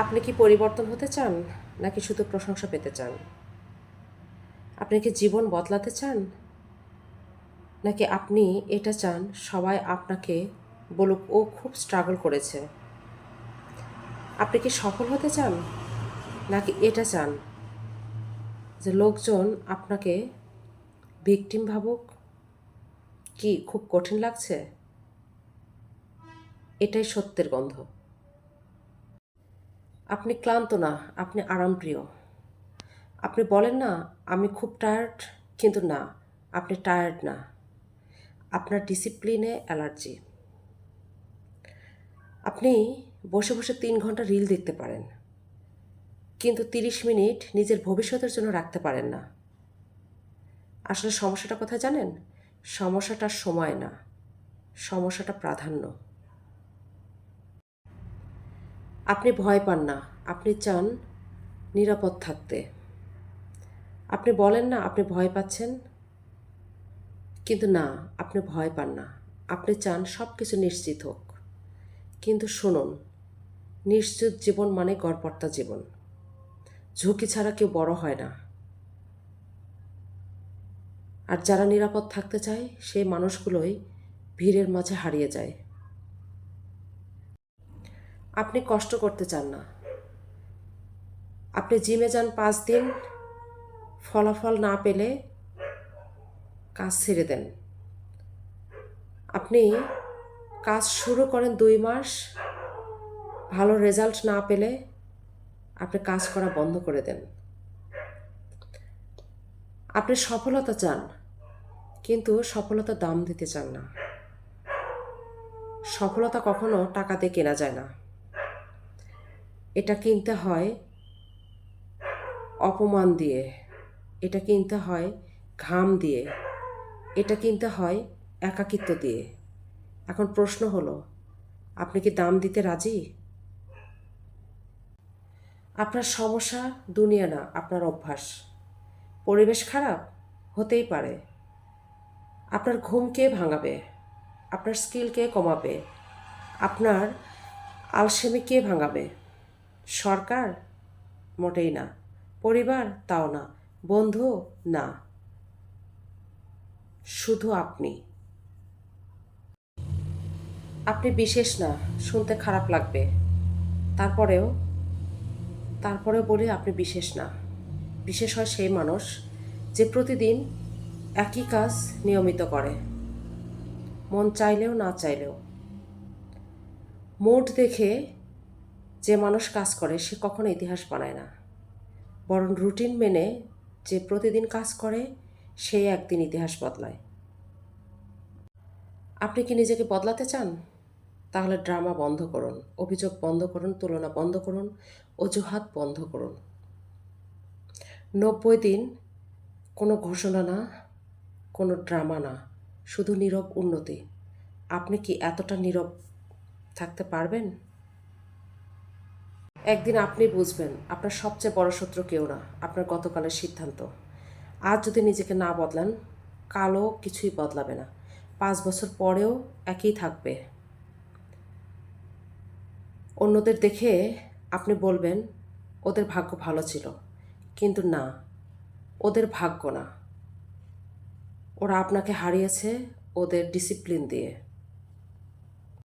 আপনি কি পরিবর্তন হতে চান নাকি শুধু প্রশংসা পেতে চান? আপনি কি জীবন বদলাতে চান নাকি আপনি এটা চান সবাই আপনাকে বলুক ও খুব স্ট্রাগল করেছে? আপনি কি সফল হতে চান নাকি এটা চান যে লোকজন আপনাকে ভিকটিম ভাবুক? কি খুব কঠিন লাগছে? এটাই সত্যের গন্ধ। আপনি ক্লান্ত না, আপনি আরামপ্রিয়। আপনি বলেন না আমি খুব টায়ার্ড, কিন্তু না, আপনি টায়ার্ড না, আপনার ডিসিপ্লিনে অ্যালার্জি। আপনি বসে বসে 3 ঘন্টা রিল দেখতে পারেন, কিন্তু 30 মিনিট নিজের ভবিষ্যতের জন্য রাখতে পারেন না। আসলে সমস্যাটা কোথায় জানেন? সমস্যাটা সময় না, সমস্যাটা প্রাধান্য। আপনি ভয় পান না, আপনি চান নিরাপদ থাকতে। আপনি বলেন না আপনি ভয় পাচ্ছেন, কিন্তু না, আপনি ভয় পান না, আপনি চান সব কিছু নিশ্চিত হোক। কিন্তু শুনুন, নিশ্চিত জীবন মানে গড়পড়তা জীবন। ঝুঁকি ছাড়া কেউ বড় হয় না। আর যারা নিরাপদ থাকতে চায় সেই মানুষগুলোই ভিড়ের মাঝে হারিয়ে যায়। আপনি কষ্ট করতে চান না, আপনি জিমে যান 5 দিন, ফলাফল না পেলে কাজ ছেড়ে দেন। আপনি কাজ শুরু করেন 2 মাস, ভালো রেজাল্ট না পেলে আপনি কাজ করা বন্ধ করে দেন। আপনি সফলতা চান, কিন্তু সফলতার দাম দিতে চান না। সফলতা কখনো টাকা দিয়ে কেনা যায় না। এটা কিনতে হয় অপমান দিয়ে, এটা কিনতে হয় ঘাম দিয়ে, এটা কিনতে হয় একাকিত্ব দিয়ে। এখন প্রশ্ন হলো, আপনি কি দাম দিতে রাজি? আপনার সমস্যা দুনিয়া না, আপনার অভ্যাস। পরিবেশ খারাপ হতেই পারে। আপনার ঘুম কে ভাঙাবে? আপনার স্কিল কে কমাবে? আপনার আলসেমি কে ভাঙাবে? সরকার? মোটেই না। পরিবার? তাও না। বন্ধু? না। শুধু আপনি। আপনি বিশেষ না, শুনতে খারাপ লাগবে। তারপরেও তারপরেও বলি আপনি বিশেষ না। বিশেষ হয় সেই মানুষ যে প্রতিদিন একই কাজ নিয়মিত করে, মন চাইলেও না চাইলেও। মুড দেখে যে মানুষ কাজ করে সে কখনো ইতিহাস বানায় না, বরং রুটিন মেনে যে প্রতিদিন কাজ করে সে একদিন ইতিহাস বদলায়। আপনি কি নিজেকে বদলাতে চান? তাহলে ড্রামা বন্ধ করুন, অভিযোগ বন্ধ করুন, তুলনা বন্ধ করুন, অজুহাত বন্ধ করুন। 90 দিন কোনো ঘোষণা না, কোনো ড্রামা না, শুধু নীরব উন্নতি। আপনি কি এতটা নীরব থাকতে পারবেন? একদিন আপনি বুঝবেন আপনার সবচেয়ে বড় শত্রু কেউ না, আপনার গতকালের সিদ্ধান্ত। আজ যদি নিজেকে না বদলান, কালও কিছুই বদলাবে না। 5 বছর পরেও একই থাকবে। অন্যদের দেখে আপনি বলবেন ওদের ভাগ্য ভালো ছিল, কিন্তু না, ওদের ভাগ্য না। ওরা আপনাকে হারিয়েছে ওদের ডিসিপ্লিন দিয়ে।